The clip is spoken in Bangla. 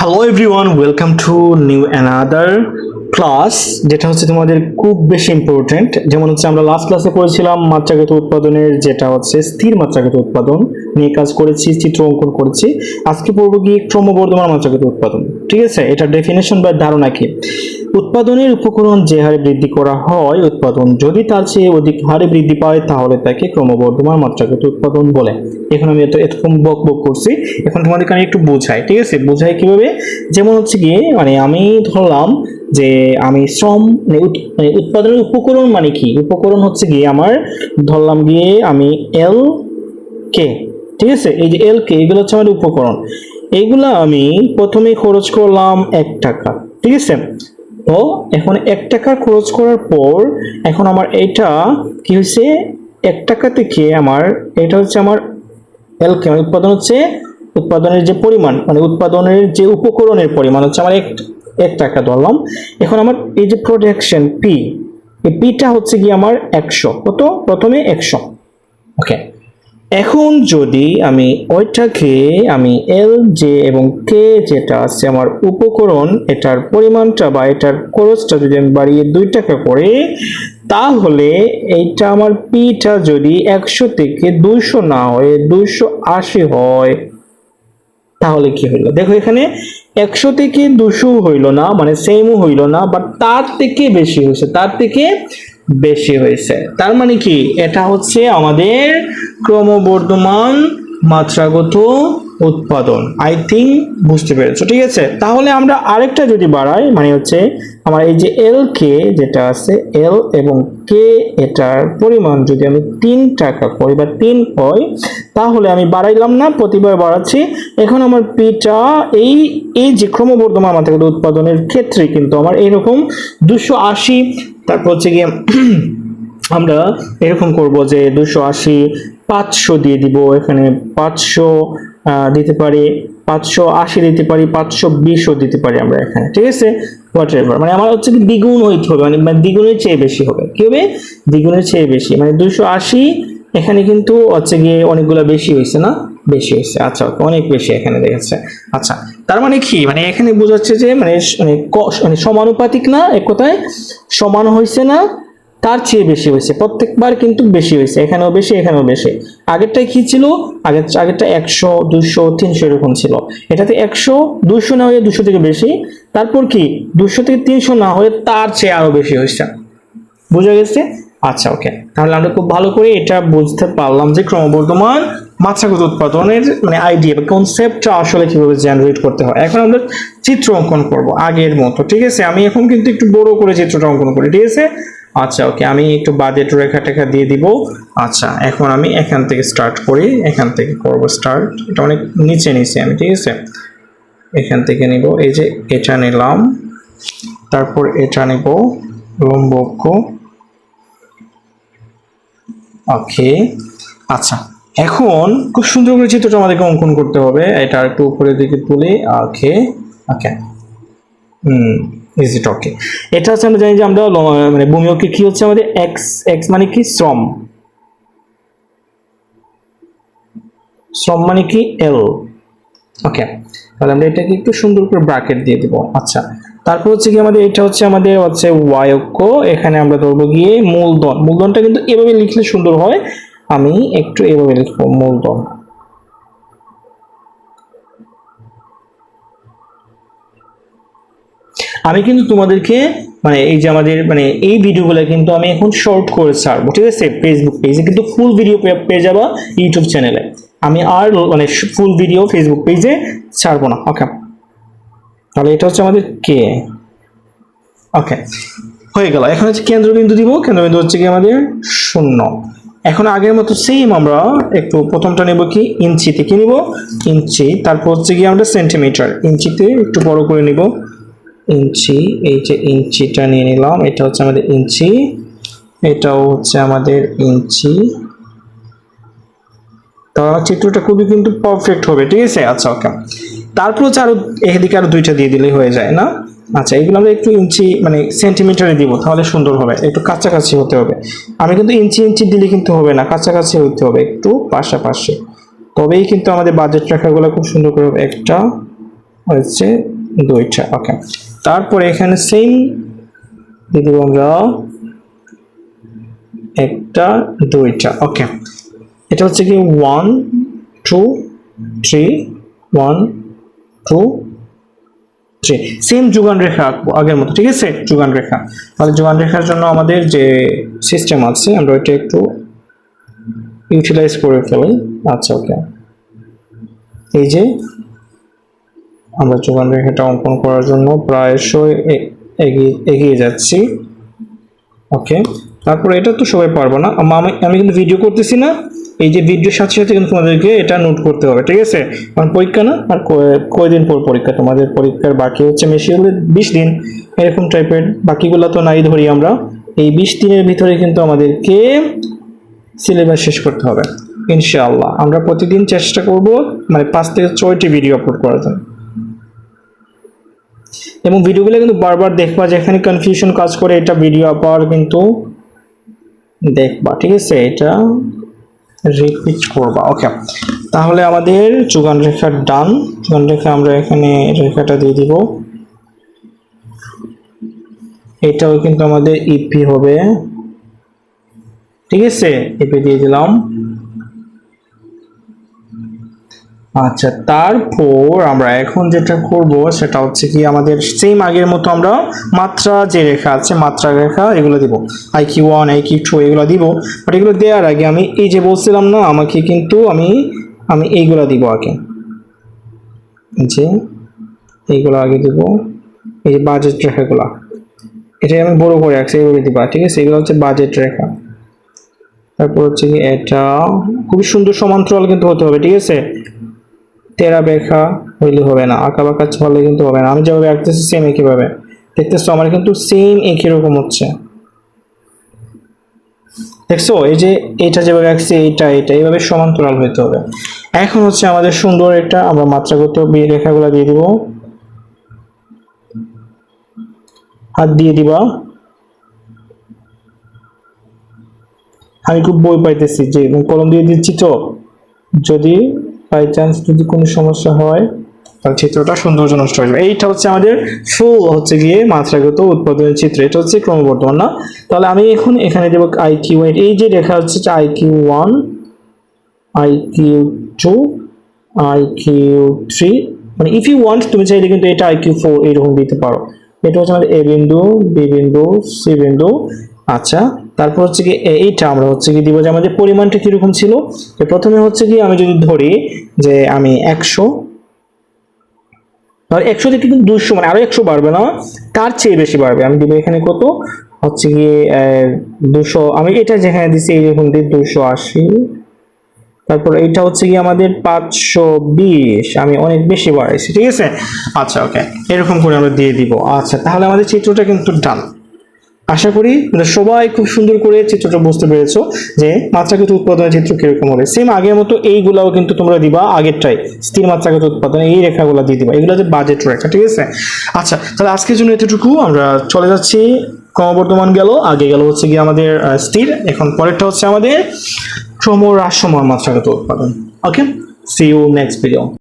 Hello everyone, welcome to new another class, যেটা হচ্ছে তোমাদের খুব বেশি ইম্পর্টেন্ট। যেমন হচ্ছে আমরা লাস্ট ক্লাসে পড়েছিলাম মাত্রাগত উৎপাদনের, যেটা হচ্ছে স্থির মাত্রাগত উৎপাদন নিয়ে কাজ করেছি, চিত্র অঙ্কন করেছি। আজকে পড়বো কি ক্রমবর্ধমান মাত্রাগত উৎপাদন। ঠিক আছে, এটা ডেফিনেশন বা ধারণা কি? উৎপাদনের উপকরণ যে হারে বৃদ্ধি করা হয়, উৎপাদন যদি তার চেয়ে অধিক হারে বৃদ্ধি পায় তাহলে তাকে ক্রমবর্ধমান মাত্রাগত উৎপাদন বলে। এখন আমি এতক্ষণ বক বক করছি, এখন তোমাদেরকে আমি একটু বোঝাই। ঠিক আছে, বোঝাই কিভাবে? যেমন হচ্ছে গিয়ে আমি ধরলাম যে আমি শ্রম উৎপাদনের উপকরণ মানে কি? উপকরণ হচ্ছে গিয়ে আমার ধরলাম গিয়ে আমি এল কে, ঠিক আছে, এই যে এল কে এগুলো হচ্ছে আমার উপকরণ। এইগুলা আমি প্রথমে খরচ করলাম 1 টাকা। ঠিক আছে, তো এখন 1 টাকা খরচ করার পর এখন আমার এটা কি হয়েছে, 1 টাকা থেকে আমার এটা হচ্ছে আমার এল কে, উৎপাদন হচ্ছে উৎপাদনের যে পরিমাণ, উৎপাদনের যে উপকরণের পরিমাণ হচ্ছে আমার 1 টাকা ধরলাম। এখন আমার এই যে প্রোডাকশন পি, এই পিটা হচ্ছে কি আমার 100, কত প্রথমে 100। ওকে, এখন যদি আমি ওইটাকে আমি এল জে এবং কে যেটা আছে আমার উপকরণ, এটার পরিমাণটা বা এটার খরচটা যদি আমি বাড়িয়ে 2 টাকা করে, তাহলে এইটা আমার পিটা যদি 100 থেকে 200 না হয়ে 280 হয়, তাহলে কি হইলো? দেখো এখানে 100 থেকে 200 হইলো না, মানে সেমও হইলো না, বাট তার থেকে বেশি হয়েছে, তার থেকে বেশি হয়েছে। তার মানে কি, এটা হচ্ছে আমাদের ক্রমবর্ধমান মাত্রাগত উৎপাদন। আই থিঙ্ক বুঝতে পেরেছো। ঠিক আছে, তাহলে আমরা আরেকটা যদি বাড়াই, মানে হচ্ছে আমার এই যে এল কে যেটা আছে, এল এবং কে এটার পরিমাণ যদি আমি 3 টাকা করি বা 3 হয়, তাহলে আমি বাড়াইলাম না, প্রতিবার বাড়াচ্ছি। এখন আমার পিটা এই এই যে ক্রমবর্ধমান মাত্রাগত উৎপাদনের ক্ষেত্রে কিন্তু আমার এরকম 280, তারপর হচ্ছে গিয়ে আমরা এরকম করব যে 280 500 দিয়ে দিব, এখানে 500 দিতে পারি, 580 দিতে পারি, 520ও দিতে পারি আমরা এখানে। ঠিক আছে, হোয়াটএভার, মানে আমার হচ্ছে কি দ্বিগুণ হইতে হবে, মানে দ্বিগুণের চেয়ে বেশি হবে। কি হবে? দ্বিগুণের চেয়ে বেশি, মানে 280 এখানে কিন্তু হচ্ছে গিয়ে অনেকগুলো বেশি হয়েছে না? বেশি হয়েছে। আচ্ছা, অনেক বেশি এখানে দেখাচ্ছে। আচ্ছা, তার মানে কি, মানে এখানে বোঝাচ্ছে যে মানে সমানুপাতিক না, এক কথায় সমান হয়েছে না, তার চেয়ে বেশি হয়েছে। প্রত্যেকবার কিন্তু বেশি হয়েছে, এখানেও বেশি, এখানেও বেশি। আগেরটাই কি ছিল? আগেরটা 100 200 300 এরকম ছিল। এটাতে 100 200 না হয়ে 200 থেকে বেশি, তারপর কি 200 থেকে 300 না হয়ে তার চেয়ে আরো বেশি হয়েছে। বুঝা গেছে? আচ্ছা, ওকে, তাহলে আমরা খুব ভালো করে এটা বুঝতে পারলাম যে ক্রমবর্ধমান মাত্রাগত উৎপাদনের মানে আইডিয়া বা কনসেপ্টটা আসলে কিভাবে জেনারেট করতে হয়। এখন আমরা চিত্র অঙ্কন করব আগের মতো। ঠিক আছে, আমি এখন কিন্তু একটু বড় করে চিত্রটা অঙ্কন করি। ঠিক আছে, আচ্ছা, ওকে, আমি একটু বাজেট রেখা টেখা দিয়ে দিব। আচ্ছা, এখন আমি এখান থেকে স্টার্ট করি, এখান থেকে করব স্টার্ট। এটা অনেক নিচে নিচে আমি, ঠিক আছে, এখান থেকে নিব। এই যে এটা নিলাম, তারপর এটা নিব লম্বক। ওকে, আচ্ছা, এখন খুব সুন্দর করে চিত্রটা আমাদেরকে অঙ্কন করতে হবে। এটা একটু উপরের দিকে তুলি। ওকে ওকে, ইজ ইট ওকে? এটা হচ্ছে আমরা জানি যে আমরা মানে ভূমিকে কি হচ্ছে আমাদের এক্স, এক্স মানে কি শ্রম, শ্রম মানে কি এল। ওকে, তাহলে আমরা এটাকে একটু সুন্দর করে ব্র্যাকেট দিয়ে দিব। আচ্ছা, তারপর হচ্ছে কি আমাদের এটা হচ্ছে আমাদের হচ্ছে ওয়াই অক্ষ। এখানে আমরা ধরবো গিয়ে মূলধন। মূলধনটা কিন্তু এভাবে লিখলে সুন্দর হয়, আমি একটু এভাবে লিখবো মূলধন। আমি কিন্তু তোমাদেরকে মানে এই যে আমাদের মানে এই ভিডিওগুলো কিন্তু আমি এখন শর্ট করে ছাড়বো। ঠিক আছে, ফেসবুক পেজে কিন্তু ফুল ভিডিও পেয়ে যাবা ইউটিউব চ্যানেলে। আমি আর মানে ফুল ভিডিও ফেসবুক পেজে ছাড়বো না। ওকে, তাহলে এটা হচ্ছে আমাদের কে। ওকে, হয়ে গেল। এখন হচ্ছে কেন্দ্রবিন্দু দিব, কেন্দ্রবিন্দু হচ্ছে কি আমাদের 0। এখন আগের মতো সেম আমরা একটু প্রথমটা নেব কি ইঞ্চিতে, কি নিব ইঞ্চি, তারপর হচ্ছে কি আমরা সেন্টিমিটার, ইঞ্চিতে একটু বড় করে নিব ইঞ্চি। এই যে ইঞ্চিটা নিয়ে নিলাম, এটা হচ্ছে আমাদের ইঞ্চি, এটাও হচ্ছে আমাদের ইঞ্চি। তাহলে চিত্রটা খুবই কিন্তু পারফেক্ট হবে। ঠিক আছে, আচ্ছা, ওকে, তারপর হচ্ছে আরো এদিকে আরো 2টা দিয়ে দিলেই হয়ে যায় না? আচ্ছা, এগুলো আমরা একটু ইঞ্চি মানে সেন্টিমিটারে দিব, তাহলে সুন্দর হবে। একটু কাছাকাছি হতে হবে। আমি কিন্তু ইঞ্চি ইঞ্চি দিলে কিন্তু হবে না, কাছাকাছি হতে হবে, একটু পাশাপাশি, তবেই কিন্তু আমাদের বাজেট রেখাগুলো খুব সুন্দর করে হবে। 1টা হচ্ছে 2টা। ওকে, তারপরে এখানে সেম দিয়ে দেবো আমরা 1টা 2টা। ওকে, এটা হচ্ছে কি 1 2 3 1 2 3, সেম যোগান রেখা আঁকবো আগের মতো, ঠিক আছে? যোগান রেখা, তাহলে যোগান রেখার জন্য আমাদের যে সিস্টেম আছে আমরা ওইটা একটু ইউটিলাইজ করে ফেলি। আচ্ছা, ওকে, এই যে আমরা যোগান রেখাটা অঙ্কন করার জন্য প্রায়শই এগিয়ে যাচ্ছি। ওকে, তারপরে এটা তো সবাই পারবো না, আমি কিন্তু ভিডিও করতেছি না, এই যে ভিডিওর সাথে সাথে কিন্তু তোমাদেরকে এটা নোট করতে হবে, ঠিক আছে? কারণ পরীক্ষা না, আর কয়দিন পর পরীক্ষা, তোমাদের পরীক্ষার বাকি হচ্ছে বেশি হলে 20 দিন এরকম টাইপের, বাকিগুলো তো নাই ধরি আমরা। এই 20 দিনের ভিতরে কিন্তু আমাদেরকে সিলেবাস শেষ করতে হবে ইনশাআল্লাহ। আমরা প্রতিদিন চেষ্টা করব মানে 5 থেকে 6টি ভিডিও আপলোড করার জন্য, এবং ভিডিওগুলো কিন্তু বারবার দেখবা, যেখানে কনফিউশন কাজ করে এটা ভিডিও আবার কিন্তু দেখবা, ঠিক আছে? এটা রিপিট করবা। ওকে, তাহলে আমাদের যোগান রেখা ডান। যোগান রেখা আমরা এখানে রেখাটা দিয়ে দিব, এটাও কিন্তু আমাদের ইপি হবে, ঠিক আছে? ইপি দিয়ে দিলাম। আচ্ছা, তারপর আমরা এখন যেটা করব সেটা হচ্ছে কি আমাদের সেম আগের মতো আমরা মাত্রা যে রেখা আছে, মাত্রা রেখা এগুলো দিব, IQ1 IQ2 এগুলো দিব। বাট এগুলো দেওয়ার আগে আমি এই যে বলছিলাম না, আমাকে কিন্তু আমি এইগুলা দিব আগে, যে এইগুলো আগে দিব, এই যে বাজেট রেখাগুলা, এটাই আমি বড় করে রাখছি, এইভাবে দিবা, ঠিক আছে? এগুলো হচ্ছে বাজেট রেখা। তারপর হচ্ছে কি এটা খুবই সুন্দর সমান্তরাল কিন্তু হতে হবে, ঠিক আছে? তেরা বেঁকা হইলে হবে না, আঁকা বাঁকা চলে কিন্তু হবে না। আমি যেভাবে আঁকতেছি সেম একইভাবে দেখতেছো, আমার কিন্তু সেম একই রকম হচ্ছে, দেখছো? এই যে এটা যেভাবে আঁকছি এটা এইভাবে সমান্তরাল হইতে হবে। এখন হচ্ছে আমাদের সুন্দর একটা আমরা মাত্রাগত রেখাগুলো দিয়ে দিব, হাত দিয়ে দিবা। আমি খুব বই পাইতেছি যে কলম দিয়ে দিচ্ছি, তো যদি বাই চান্স যদি কোনো সমস্যা হয় তাহলে চিত্রটা সৌন্দর্য নষ্ট হয়ে যাবে। এইটা হচ্ছে আমাদের ফুল হচ্ছে গিয়ে মাত্রাগত উৎপাদনের চিত্র, এটা হচ্ছে ক্রমবর্ধমান না। তাহলে আমি এখন এখানে দেব IQ8, এই যে রেখা হচ্ছে IQ1 IQ2 IQ3, মানে ইফ ইউ ওয়ান্ট তুমি চাইলে কিন্তু এটা IQ4 এরকম দিতে পারো। এটা হচ্ছে আমাদের A বিন্দু, B বিন্দু, C বিন্দু। আচ্ছা, তারপর হচ্ছে কি এইটা আমরা হচ্ছে কি দিব যে আমাদের পরিমাণটা কিরকম ছিল। প্রথমে হচ্ছে কি আমি যদি ধরি যে আমি 100, তাহলে 100 থেকে কিন্তু 200 মানে আরো 100 বাড়বে না, তার চেয়ে বেশি বাড়বে। আমি দিব এখানে কত হচ্ছে কি 200, আমি এটা যেখানে দিছি এইরকম দিই 280। তারপর এইটা হচ্ছে কি আমাদের 520, আমি অনেক বেশি বাড়াইছি, ঠিক আছে? আচ্ছা, ওকে, এরকম করে আমরা দিয়ে দিব। আচ্ছা, তাহলে আমাদের চিত্রটা কিন্তু ডান। আশা করি সবাই খুব সুন্দর করে চিত্রটা বুঝতে পেরেছো যে মাত্রাগত উৎপাদনের চিত্র কিরকম হবে। সেম আগের মতো এইগুলাও কিন্তু তোমরা দিবা আগেরটাই, স্থির মাত্রাগত উৎপাদন এই রেখাগুলো দিয়ে দিবা, এগুলো হচ্ছে বাজেট রেখা, ঠিক আছে? আচ্ছা, তাহলে আজকের জন্য এতটুকু, আমরা চলে যাচ্ছি। ক্রমবর্ধমান গেল, আগে গেল হচ্ছে কি আমাদের স্থির, এখন পরেরটা হচ্ছে আমাদের ক্রমহ্রাসমান মাত্রাগত উৎপাদন। ওকে, সি ইউ নেক্সট ভিডিও।